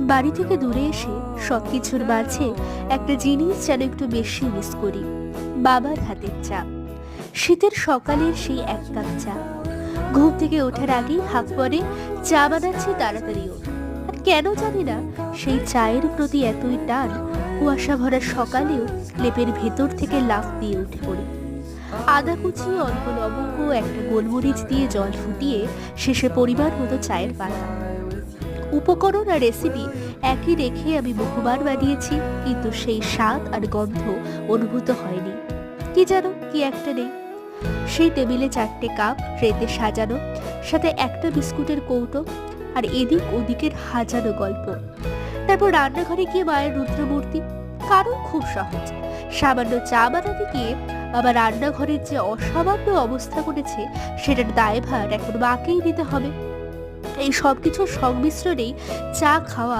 বাড়ি থেকে দূরে এসে সবকিছুর মাঝে একটা জিনিস যেন একটু বেশি মিস করি, বাবার হাতের চা। শীতের সকালের সেই এক কাপ চা, ঘুম থেকে ওঠার আগেই হাঁক পড়ে চা বানাচ্ছি তাড়াতাড়ি ওঠ। আর কেন জানি না সেই চায়ের প্রতি এতই টান, কুয়াশা ভরা সকালেও লেপের ভেতর থেকে লাফ দিয়ে উঠে পড়ি। আদা কুচি, অল্প লবঙ্গ, একটা গোলমরিচ দিয়ে জল ফুটিয়ে শেষে পরিমাণ মতো চায়ের পাতা। উপকরণ আর রেসিপি একই রেখে আমি বহুবার বানিয়েছি, কিন্তু সেই স্বাদ আর গন্ধ অনুভূত হয়নি। কি যেন কি একটা নেই। সেই টেবিলে 4টে কাপ ট্রেতে সাজানো, সাথে একটা বিস্কুটের কৌটো, আর এদিক ওদিকের হাজারো গল্প। তারপর রান্নাঘরে গিয়ে মায়ের রুদ্রমূর্তি। কারণ খুব সহজ, সামান্য চা বানাতে গিয়ে বাবা রান্নাঘরের যে অসামান্য অবস্থা করেছে, সেটার দায়ভার এখন মাকেই নিতে হবে। এই সবকিছুর সংমিশ্রণেই চা খাওয়া